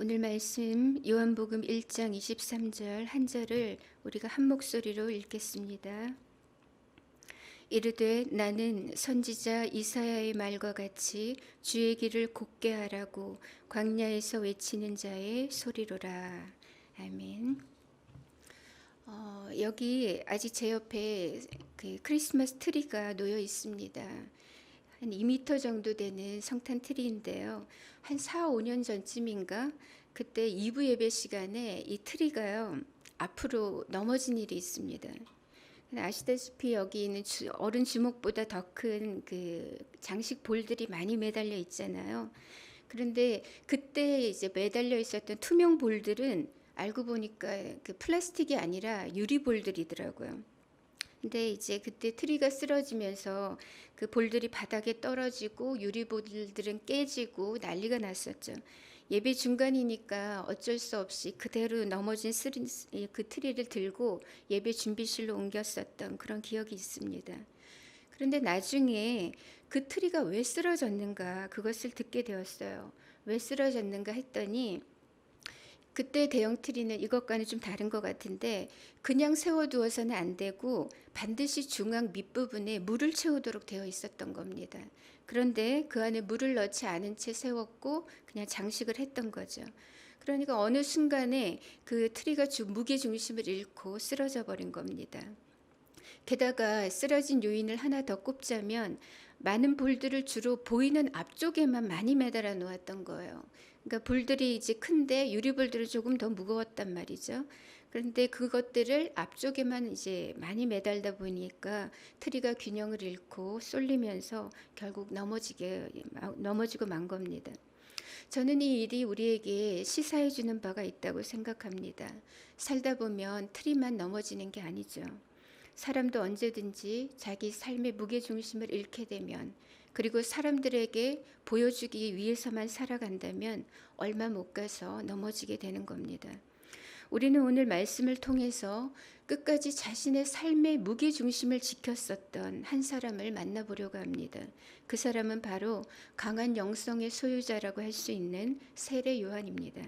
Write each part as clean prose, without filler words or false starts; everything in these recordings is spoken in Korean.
오늘 말씀 요한복음 1장 23절 한 절을 우리가 한 목소리로 읽겠습니다. 이르되 나는 선지자 이사야의 말과 같이 주의 길을 곧게 하라고 광야에서 외치는 자의 소리로라. 아멘. 여기 아직 제 옆에 그 크리스마스 트리가 놓여 있습니다. 한 2m 정도 되는 성탄 트리인데요. 한 4, 5년 전쯤인가 그때 2부 예배 시간에 이 트리가요 앞으로 넘어진 일이 있습니다. 아시다시피 여기 있는 어른 주먹보다 더 큰 그 장식 볼들이 많이 매달려 있잖아요. 그런데 그때 이제 매달려 있었던 투명 볼들은 알고 보니까 그 플라스틱이 아니라 유리 볼들이더라고요. 근데 이제 그때 트리가 쓰러지면서 그 볼들이 바닥에 떨어지고 유리 볼들은 깨지고 난리가 났었죠. 예배 중간이니까 어쩔 수 없이 그대로 넘어진 그 트리를 들고 예배 준비실로 옮겼었던 그런 기억이 있습니다. 그런데 나중에 그 트리가 왜 쓰러졌는가 그것을 듣게 되었어요. 왜 쓰러졌는가 했더니 그때 대형 트리는 이것과는 좀 다른 것 같은데 그냥 세워두어서는 안 되고 반드시 중앙 밑부분에 물을 채우도록 되어 있었던 겁니다. 그런데 그 안에 물을 넣지 않은 채 세웠고 그냥 장식을 했던 거죠. 그러니까 어느 순간에 그 트리가 무게 중심을 잃고 쓰러져 버린 겁니다. 게다가 쓰러진 요인을 하나 더 꼽자면 많은 볼들을 주로 보이는 앞쪽에만 많이 매달아 놓았던 거예요. 그러니까 볼들이 이제 큰데 유리볼들은 조금 더 무거웠단 말이죠. 그런데 그것들을 앞쪽에만 이제 많이 매달다 보니까 트리가 균형을 잃고 쏠리면서 결국 넘어지고 만 겁니다. 저는 이 일이 우리에게 시사해 주는 바가 있다고 생각합니다. 살다 보면 트리만 넘어지는 게 아니죠. 사람도 언제든지 자기 삶의 무게중심을 잃게 되면 그리고 사람들에게 보여주기 위해서만 살아간다면 얼마 못 가서 넘어지게 되는 겁니다. 우리는 오늘 말씀을 통해서 끝까지 자신의 삶의 무게중심을 지켰었던 한 사람을 만나보려고 합니다. 그 사람은 바로 강한 영성의 소유자라고 할 수 있는 세례 요한입니다.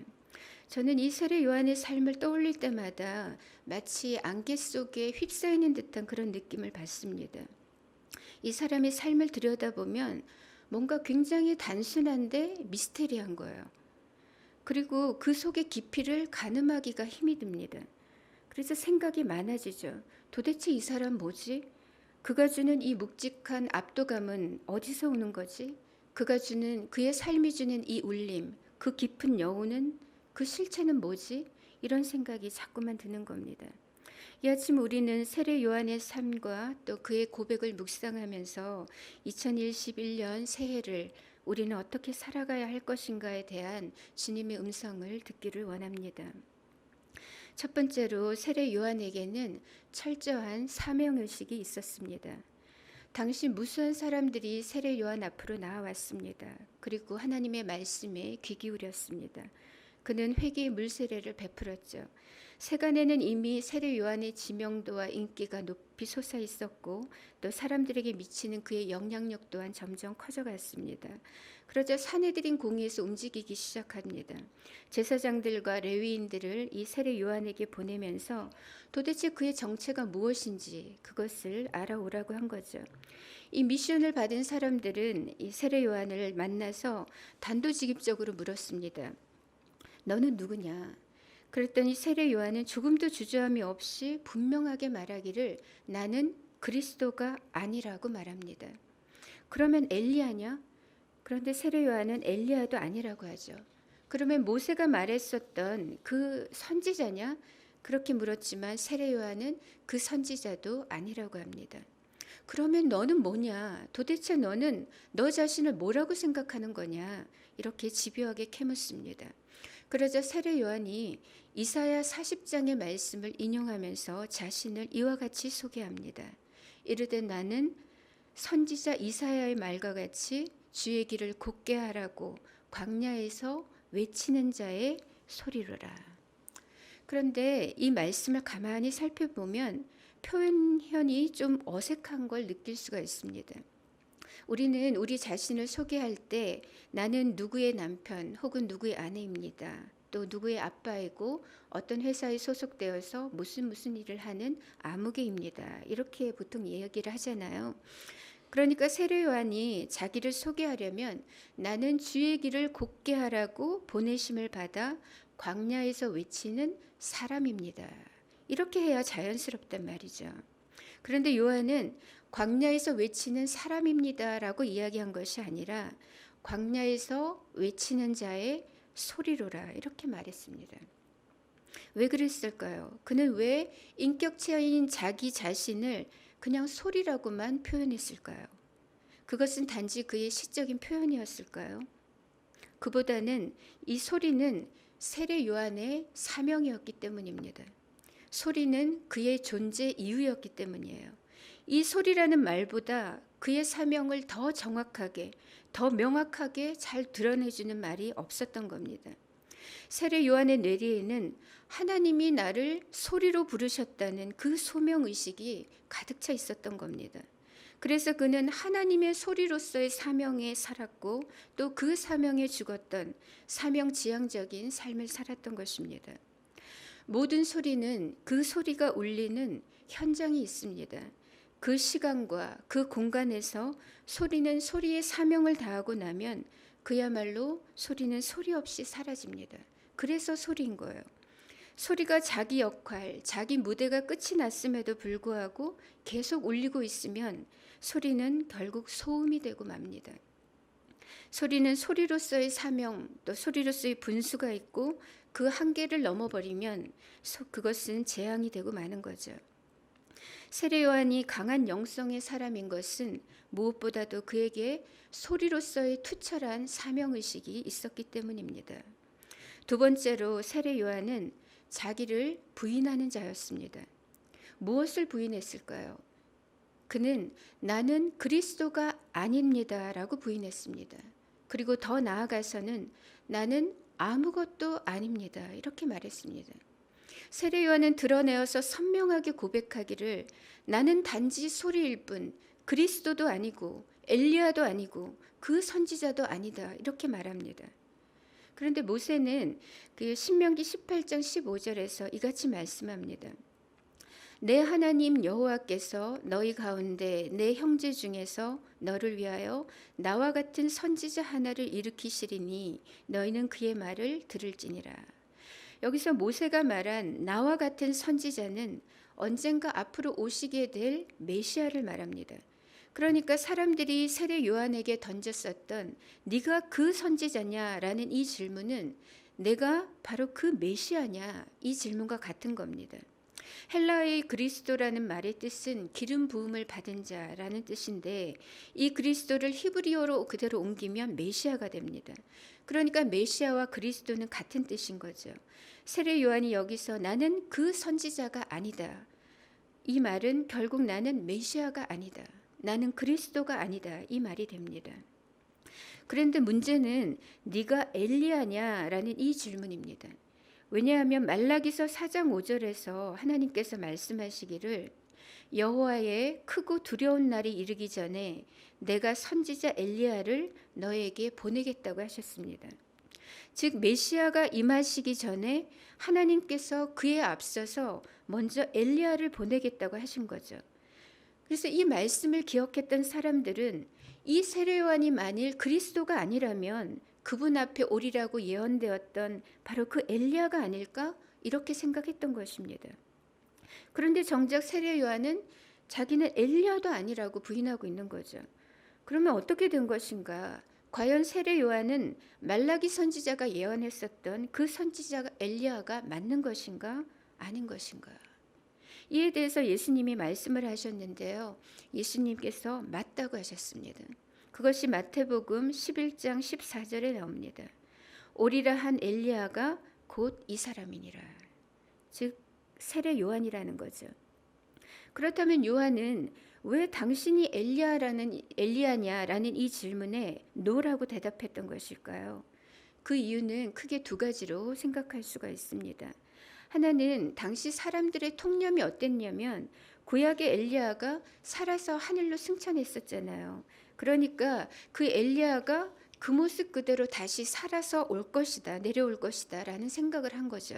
저는 이 세례 요한의 삶을 떠올릴 때마다 마치 안개 속에 휩싸이는 듯한 그런 느낌을 받습니다. 이 사람의 삶을 들여다보면 뭔가 굉장히 단순한데 미스테리한 거예요. 그리고 그 속의 깊이를 가늠하기가 힘이 듭니다. 그래서 생각이 많아지죠. 도대체 이 사람 뭐지? 그가 주는 이 묵직한 압도감은 어디서 오는 거지? 그의 삶이 주는 이 울림, 그 깊은 여운은 그 실체는 뭐지? 이런 생각이 자꾸만 드는 겁니다. 이 아침 우리는 세례 요한의 삶과 또 그의 고백을 묵상하면서 2021년 새해를 우리는 어떻게 살아가야 할 것인가에 대한 주님의 음성을 듣기를 원합니다. 첫 번째로 세례 요한에게는 철저한 사명의식이 있었습니다. 당시 무수한 사람들이 세례 요한 앞으로 나와왔습니다. 그리고 하나님의 말씀에 귀 기울였습니다. 그는 회개의 물세례를 베풀었죠. 세간에는 이미 세례 요한의 지명도와 인기가 높이 솟아 있었고 또 사람들에게 미치는 그의 영향력 또한 점점 커져갔습니다. 그러자 사내들인 공의에서 움직이기 시작합니다. 제사장들과 레위인들을 이 세례 요한에게 보내면서 도대체 그의 정체가 무엇인지 그것을 알아오라고 한 거죠. 이 미션을 받은 사람들은 이 세례 요한을 만나서 단도직입적으로 물었습니다. 너는 누구냐? 그랬더니 세례 요한은 조금도 주저함이 없이 분명하게 말하기를 나는 그리스도가 아니라고 말합니다. 그러면 엘리야냐? 그런데 세례 요한은 엘리야도 아니라고 하죠. 그러면 모세가 말했었던 그 선지자냐? 그렇게 물었지만 세례 요한은 그 선지자도 아니라고 합니다. 그러면 너는 뭐냐? 도대체 너는 너 자신을 뭐라고 생각하는 거냐? 이렇게 집요하게 캐묻습니다. 그러자 세례 요한이 이사야 40장의 말씀을 인용하면서 자신을 이와 같이 소개합니다. 이르되 나는 선지자 이사야의 말과 같이 주의 길을 곧게 하라고 광야에서 외치는 자의 소리로라. 그런데 이 말씀을 가만히 살펴보면 표현이 좀 어색한 걸 느낄 수가 있습니다. 우리는 우리 자신을 소개할 때 나는 누구의 남편 혹은 누구의 아내입니다. 또 누구의 아빠이고 어떤 회사에 소속되어서 무슨 일을 하는 아무개입니다. 이렇게 보통 이야기를 하잖아요. 그러니까 세례 요한이 자기를 소개하려면 나는 주의 길을 곧게 하라고 보내심을 받아 광야에서 외치는 사람입니다. 이렇게 해야 자연스럽단 말이죠. 그런데 요한은 광야에서 외치는 사람입니다라고 이야기한 것이 아니라 광야에서 외치는 자의 소리로라 이렇게 말했습니다. 왜 그랬을까요? 그는 왜 인격체인 자기 자신을 그냥 소리라고만 표현했을까요? 그것은 단지 그의 시적인 표현이었을까요? 그보다는 이 소리는 세례 요한의 사명이었기 때문입니다. 소리는 그의 존재 이유였기 때문이에요. 이 소리라는 말보다 그의 사명을 더 정확하게, 더 명확하게 잘 드러내주는 말이 없었던 겁니다. 세례 요한의 뇌리에는 하나님이 나를 소리로 부르셨다는 그 소명의식이 가득 차 있었던 겁니다. 그래서 그는 하나님의 소리로서의 사명에 살았고 또 그 사명에 죽었던 사명지향적인 삶을 살았던 것입니다. 모든 소리는 그 소리가 울리는 현장이 있습니다. 그 시간과 그 공간에서 소리는 소리의 사명을 다하고 나면 그야말로 소리는 소리 없이 사라집니다. 그래서 소리인 거예요. 소리가 자기 역할, 자기 무대가 끝이 났음에도 불구하고 계속 울리고 있으면 소리는 결국 소음이 되고 맙니다. 소리는 소리로서의 사명, 또 소리로서의 분수가 있고 그 한계를 넘어버리면 그것은 재앙이 되고 마는 거죠. 세례 요한이 강한 영성의 사람인 것은 무엇보다도 그에게 소리로서의 투철한 사명의식이 있었기 때문입니다. 두 번째로 세례 요한은 자기를 부인하는 자였습니다. 무엇을 부인했을까요? 그는 나는 그리스도가 아닙니다 라고 부인했습니다. 그리고 더 나아가서는 나는 아무것도 아닙니다 이렇게 말했습니다. 세례 요한은 드러내어서 선명하게 고백하기를 나는 단지 소리일 뿐 그리스도도 아니고 엘리야도 아니고 그 선지자도 아니다 이렇게 말합니다. 그런데 모세는 그 신명기 18장 15절에서 이같이 말씀합니다. 내 하나님 여호와께서 너희 가운데 내 형제 중에서 너를 위하여 나와 같은 선지자 하나를 일으키시리니 너희는 그의 말을 들을지니라. 여기서 모세가 말한 나와 같은 선지자는 언젠가 앞으로 오시게 될 메시아를 말합니다. 그러니까 사람들이 세례 요한에게 던졌었던 네가 그 선지자냐라는 이 질문은 내가 바로 그 메시아냐 이 질문과 같은 겁니다. 헬라어의 그리스도라는 말의 뜻은 기름 부음을 받은 자라는 뜻인데 이 그리스도를 히브리어로 그대로 옮기면 메시아가 됩니다. 그러니까 메시아와 그리스도는 같은 뜻인 거죠. 세례 요한이 여기서 나는 그 선지자가 아니다. 이 말은 결국 나는 메시아가 아니다. 나는 그리스도가 아니다. 이 말이 됩니다. 그런데 문제는 네가 엘리야냐라는 이 질문입니다. 왜냐하면 말라기서 4장 5절에서 하나님께서 말씀하시기를 여호와의 크고 두려운 날이 이르기 전에 내가 선지자 엘리야를 너에게 보내겠다고 하셨습니다. 즉 메시아가 임하시기 전에 하나님께서 그에 앞서서 먼저 엘리야를 보내겠다고 하신 거죠. 그래서 이 말씀을 기억했던 사람들은 이 세례 요한이 만일 그리스도가 아니라면 그분 앞에 오리라고 예언되었던 바로 그 엘리야가 아닐까 이렇게 생각했던 것입니다. 그런데 정작 세례 요한은 자기는 엘리야도 아니라고 부인하고 있는 거죠. 그러면 어떻게 된 것인가? 과연 세례 요한은 말라기 선지자가 예언했었던 그 선지자 엘리야가 맞는 것인가? 아닌 것인가? 이에 대해서 예수님이 말씀을 하셨는데요. 예수님께서 맞다고 하셨습니다. 그것이 마태복음 11장 14절에 나옵니다. 오리라 한 엘리야가 곧 이 사람이니라. 즉 세례 요한이라는 거죠. 그렇다면 요한은 왜 당신이 엘리야냐라는 이 질문에 노라고 대답했던 것일까요? 그 이유는 크게 두 가지로 생각할 수가 있습니다. 하나는 당시 사람들의 통념이 어땠냐면 구약의 엘리야가 살아서 하늘로 승천했었잖아요. 그러니까 그 엘리야가 그 모습 그대로 다시 살아서 올 것이다, 내려올 것이다 라는 생각을 한 거죠.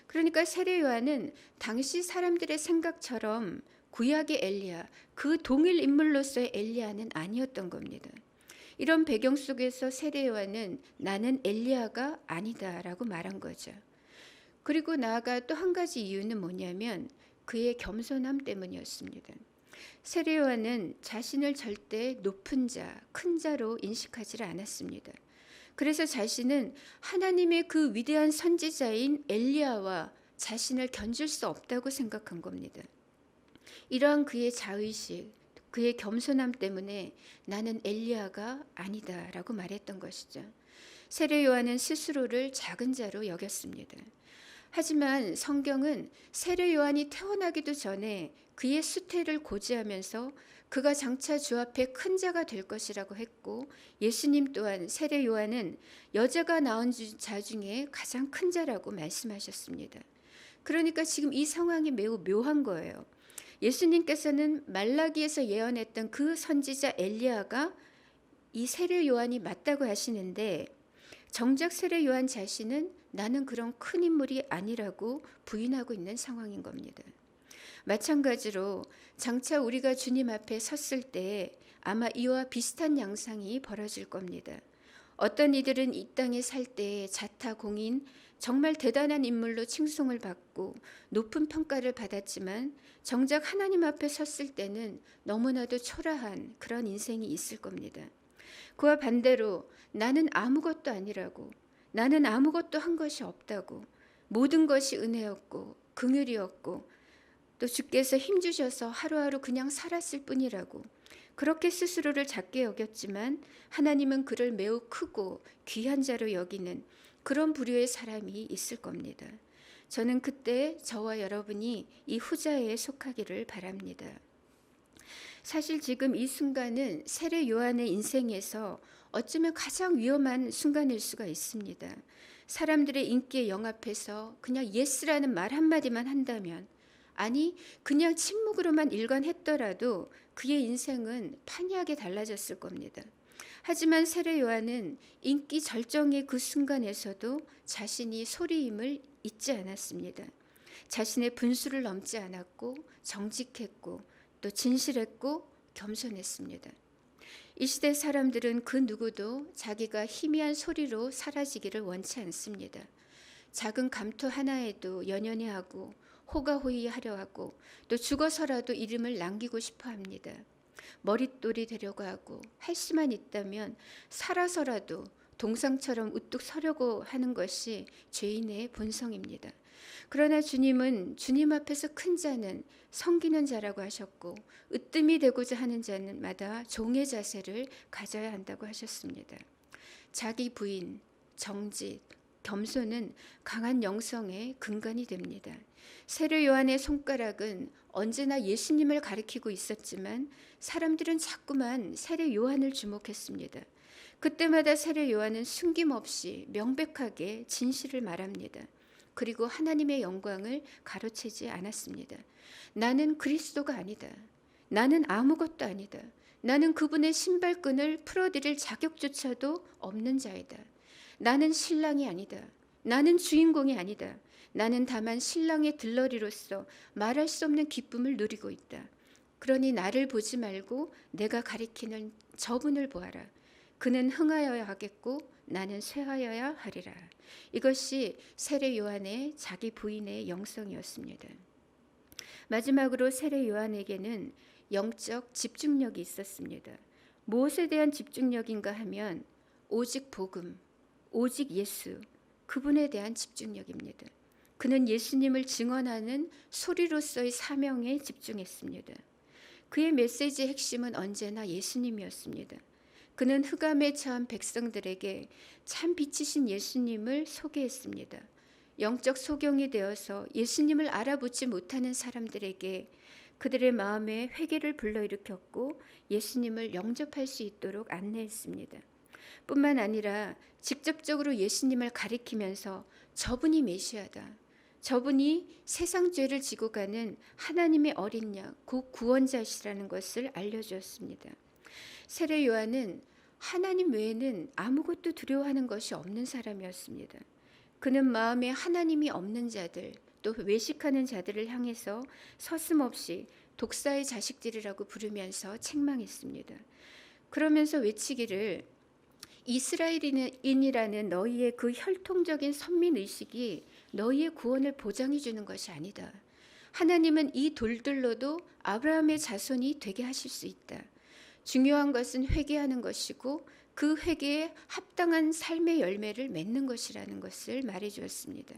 그러니까 세례 요한은 당시 사람들의 생각처럼 구약의 엘리야, 그 동일 인물로서의 엘리야는 아니었던 겁니다. 이런 배경 속에서 세례 요한은 나는 엘리야가 아니다라고 말한 거죠. 그리고 나아가 또 한 가지 이유는 뭐냐면 그의 겸손함 때문이었습니다. 세례 요한은 자신을 절대 높은 자, 큰 자로 인식하지 않았습니다. 그래서 자신은 하나님의 그 위대한 선지자인 엘리야와 자신을 견줄 수 없다고 생각한 겁니다. 이러한 그의 자의식, 그의 겸손함 때문에 나는 엘리야가 아니다라고 말했던 것이죠. 세례 요한은 스스로를 작은 자로 여겼습니다. 하지만 성경은 세례 요한이 태어나기도 전에 그의 수태를 고지하면서 그가 장차 주 앞에 큰 자가 될 것이라고 했고, 예수님 또한 세례 요한은 여자가 낳은 자 중에 가장 큰 자라고 말씀하셨습니다. 그러니까 지금 이 상황이 매우 묘한 거예요. 예수님께서는 말라기에서 예언했던 그 선지자 엘리야가 이 세례 요한이 맞다고 하시는데, 정작 세례 요한 자신은 나는 그런 큰 인물이 아니라고 부인하고 있는 상황인 겁니다. 마찬가지로 장차 우리가 주님 앞에 섰을 때 아마 이와 비슷한 양상이 벌어질 겁니다. 어떤 이들은 이 땅에 살 때 자타공인 정말 대단한 인물로 칭송을 받고 높은 평가를 받았지만 정작 하나님 앞에 섰을 때는 너무나도 초라한 그런 인생이 있을 겁니다. 그와 반대로 나는 아무것도 아니라고, 나는 아무것도 한 것이 없다고, 모든 것이 은혜였고 긍휼이었고 또 주께서 힘주셔서 하루하루 그냥 살았을 뿐이라고 그렇게 스스로를 작게 여겼지만 하나님은 그를 매우 크고 귀한 자로 여기는 그런 부류의 사람이 있을 겁니다. 저는 그때 저와 여러분이 이 후자에 속하기를 바랍니다. 사실 지금 이 순간은 세례 요한의 인생에서 어쩌면 가장 위험한 순간일 수가 있습니다. 사람들의 인기에 영합해서 그냥 예스라는 말 한마디만 한다면, 아니 그냥 침묵으로만 일관했더라도 그의 인생은 판이하게 달라졌을 겁니다. 하지만 세례 요한은 인기 절정의 그 순간에서도 자신이 소리임을 잊지 않았습니다. 자신의 분수를 넘지 않았고 정직했고 또 진실했고 겸손했습니다. 이 시대 사람들은 그 누구도 자기가 희미한 소리로 사라지기를 원치 않습니다. 작은 감토 하나에도 연연해하고 호가호위하려 하고 또 죽어서라도 이름을 남기고 싶어 합니다. 머릿돌이 되려고 하고 할 수만 있다면 살아서라도 동상처럼 우뚝 서려고 하는 것이 죄인의 본성입니다. 그러나 주님은 주님 앞에서 큰 자는 섬기는 자라고 하셨고 으뜸이 되고자 하는 자는 마다 종의 자세를 가져야 한다고 하셨습니다. 자기 부인, 정직, 겸손은 강한 영성의 근간이 됩니다. 세례 요한의 손가락은 언제나 예수님을 가리키고 있었지만 사람들은 자꾸만 세례 요한을 주목했습니다. 그때마다 세례 요한은 숨김없이 명백하게 진실을 말합니다. 그리고 하나님의 영광을 가로채지 않았습니다. 나는 그리스도가 아니다. 나는 아무것도 아니다. 나는 그분의 신발끈을 풀어드릴 자격조차도 없는 자이다. 나는 신랑이 아니다. 나는 주인공이 아니다. 나는 다만 신랑의 들러리로서 말할 수 없는 기쁨을 누리고 있다. 그러니 나를 보지 말고 내가 가리키는 저분을 보아라. 그는 흥하여야 하겠고 나는 쇠하여야 하리라. 이것이 세례 요한의 자기 부인의 영성이었습니다. 마지막으로 세례 요한에게는 영적 집중력이 있었습니다. 무엇에 대한 집중력인가 하면 오직 복음, 오직 예수, 그분에 대한 집중력입니다. 그는 예수님을 증언하는 소리로서의 사명에 집중했습니다. 그의 메시지의 핵심은 언제나 예수님이었습니다. 그는 흑암에 처한 백성들에게 참 빛이신 예수님을 소개했습니다. 영적 소경이 되어서 예수님을 알아보지 못하는 사람들에게 그들의 마음에 회개를 불러일으켰고 예수님을 영접할 수 있도록 안내했습니다. 뿐만 아니라 직접적으로 예수님을 가리키면서 저분이 메시아다. 저분이 세상 죄를 지고 가는 하나님의 어린 양, 곧 구원자시라는 것을 알려주었습니다. 세례 요한은 하나님 외에는 아무것도 두려워하는 것이 없는 사람이었습니다. 그는 마음에 하나님이 없는 자들, 또 외식하는 자들을 향해서 서슴없이 독사의 자식들이라고 부르면서 책망했습니다. 그러면서 외치기를, 이스라엘인이라는 너희의 그 혈통적인 선민의식이 너희의 구원을 보장해 주는 것이 아니다. 하나님은 이 돌들로도 아브라함의 자손이 되게 하실 수 있다. 중요한 것은 회개하는 것이고 그 회개에 합당한 삶의 열매를 맺는 것이라는 것을 말해 주었습니다.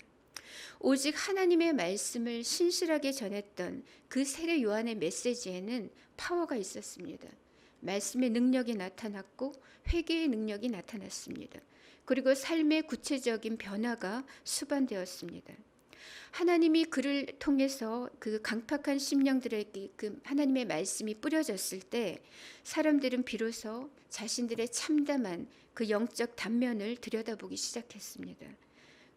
오직 하나님의 말씀을 신실하게 전했던 그 세례 요한의 메시지에는 파워가 있었습니다. 말씀의 능력이 나타났고 회개의 능력이 나타났습니다. 그리고 삶의 구체적인 변화가 수반되었습니다. 하나님이 그를 통해서 그 강팍한 심령들에게 그 하나님의 말씀이 뿌려졌을 때 사람들은 비로소 자신들의 참담한 그 영적 단면을 들여다보기 시작했습니다.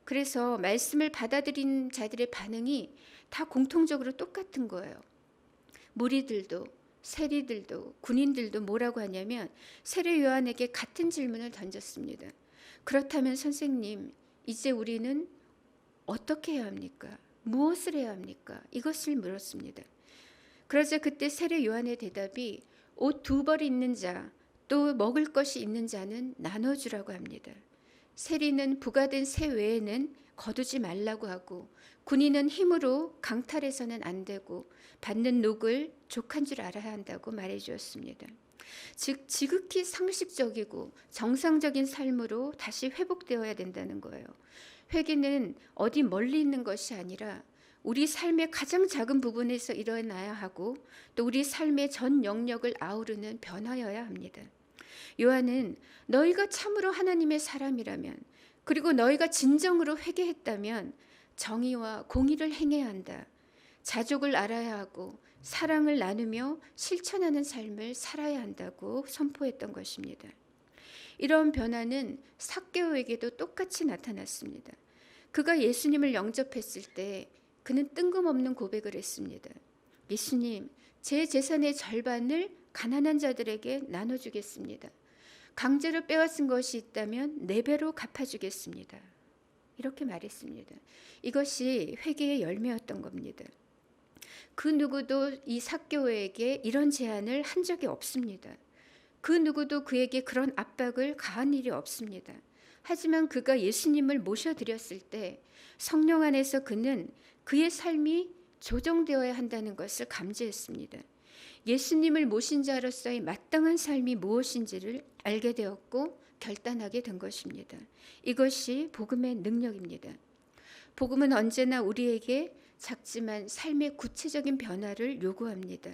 그래서 말씀을 받아들인 자들의 반응이 다 공통적으로 똑같은 거예요. 무리들도 세리들도 군인들도 뭐라고 하냐면 세례 요한에게 같은 질문을 던졌습니다. 그렇다면 선생님, 이제 우리는 어떻게 해야 합니까? 무엇을 해야 합니까? 이것을 물었습니다. 그러자 그때 세례 요한의 대답이 옷 2벌 있는 자, 또 먹을 것이 있는 자는 나눠주라고 합니다. 세리는 부가된 새 외에는 거두지 말라고 하고 군인은 힘으로 강탈해서는 안 되고 받는 녹을 족한 줄 알아야 한다고 말해 주었습니다. 즉 지극히 상식적이고 정상적인 삶으로 다시 회복되어야 된다는 거예요. 회개는 어디 멀리 있는 것이 아니라 우리 삶의 가장 작은 부분에서 일어나야 하고 또 우리 삶의 전 영역을 아우르는 변화여야 합니다. 요한은 너희가 참으로 하나님의 사람이라면 그리고 너희가 진정으로 회개했다면 정의와 공의를 행해야 한다. 자족을 알아야 하고 사랑을 나누며 실천하는 삶을 살아야 한다고 선포했던 것입니다. 이런 변화는 삭개오에게도 똑같이 나타났습니다. 그가 예수님을 영접했을 때 그는 뜬금없는 고백을 했습니다. 예수님, 제 재산의 절반을 가난한 자들에게 나눠주겠습니다. 강제로 빼앗은 것이 있다면 4배로 갚아주겠습니다. 이렇게 말했습니다. 이것이 회개의 열매였던 겁니다. 그 누구도 이 삭개오에게 이런 제안을 한 적이 없습니다. 그 누구도 그에게 그런 압박을 가한 일이 없습니다. 하지만 그가 예수님을 모셔드렸을 때 성령 안에서 그는 그의 삶이 조정되어야 한다는 것을 감지했습니다. 예수님을 모신 자로서의 마땅한 삶이 무엇인지를 알게 되었고 결단하게 된 것입니다. 이것이 복음의 능력입니다. 복음은 언제나 우리에게 작지만 삶의 구체적인 변화를 요구합니다.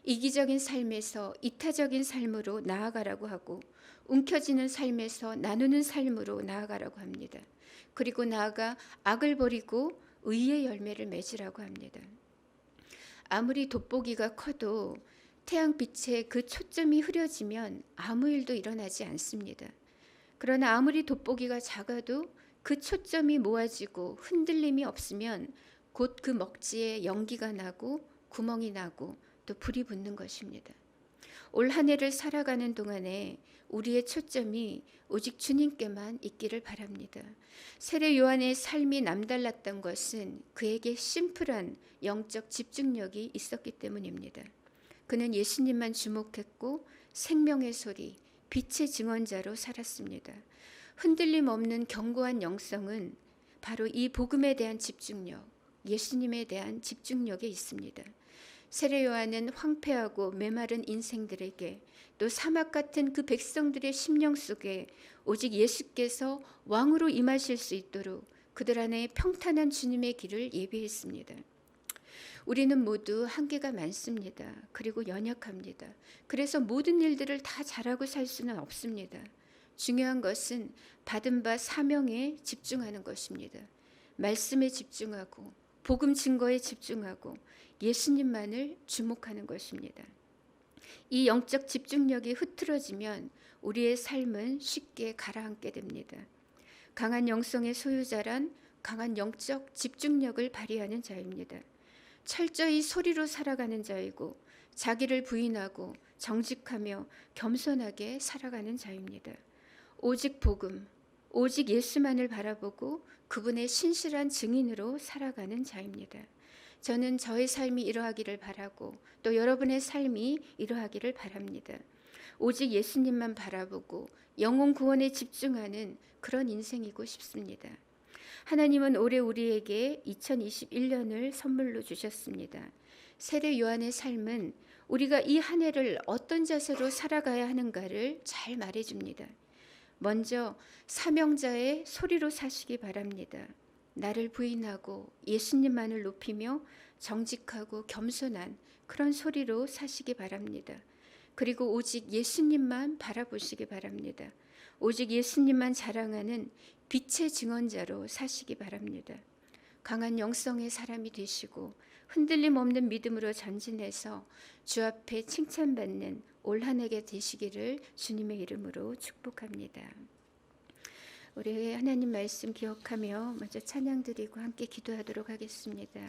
이기적인 삶에서 이타적인 삶으로 나아가라고 하고 움켜쥐는 삶에서 나누는 삶으로 나아가라고 합니다. 그리고 나아가 악을 버리고 의의 열매를 맺으라고 합니다. 아무리 돋보기가 커도 태양빛에 그 초점이 흐려지면 아무 일도 일어나지 않습니다. 그러나 아무리 돋보기가 작아도 그 초점이 모아지고 흔들림이 없으면 곧 그 먹지에 연기가 나고 구멍이 나고 또 불이 붙는 것입니다. 올 한 해를 살아가는 동안에 우리의 초점이 오직 주님께만 있기를 바랍니다. 세례 요한의 삶이 남달랐던 것은 그에게 심플한 영적 집중력이 있었기 때문입니다. 그는 예수님만 주목했고 생명의 소리, 빛의 증언자로 살았습니다. 흔들림 없는 견고한 영성은 바로 이 복음에 대한 집중력, 예수님에 대한 집중력에 있습니다. 세례 요한은 황폐하고 메마른 인생들에게 또 사막 같은 그 백성들의 심령 속에 오직 예수께서 왕으로 임하실 수 있도록 그들 안에 평탄한 주님의 길을 예비했습니다. 우리는 모두 한계가 많습니다. 그리고 연약합니다. 그래서 모든 일들을 다 잘하고 살 수는 없습니다. 중요한 것은 받은 바 사명에 집중하는 것입니다. 말씀에 집중하고 복음 증거에 집중하고 예수님만을 주목하는 것입니다. 이 영적 집중력이 흐트러지면 우리의 삶은 쉽게 가라앉게 됩니다. 강한 영성의 소유자란 강한 영적 집중력을 발휘하는 자입니다. 철저히 소리로 살아가는 자이고 자기를 부인하고 정직하며 겸손하게 살아가는 자입니다. 오직 복음, 오직 예수만을 바라보고 그분의 신실한 증인으로 살아가는 자입니다. 저는 저의 삶이 이러하기를 바라고 또 여러분의 삶이 이러하기를 바랍니다. 오직 예수님만 바라보고 영혼 구원에 집중하는 그런 인생이고 싶습니다. 하나님은 올해 우리에게 2021년을 선물로 주셨습니다. 세례 요한의 삶은 우리가 이 한 해를 어떤 자세로 살아가야 하는가를 잘 말해줍니다. 먼저 사명자의 소리로 사시기 바랍니다. 나를 부인하고 예수님만을 높이며 정직하고 겸손한 그런 소리로 사시기 바랍니다. 그리고 오직 예수님만 바라보시기 바랍니다. 오직 예수님만 자랑하는 빛의 증언자로 사시기 바랍니다. 강한 영성의 사람이 되시고 흔들림 없는 믿음으로 전진해서 주 앞에 칭찬받는 올 한 해가 되시기를 주님의 이름으로 축복합니다. 우리 하나님 말씀 기억하며 먼저 찬양 드리고 함께 기도하도록 하겠습니다.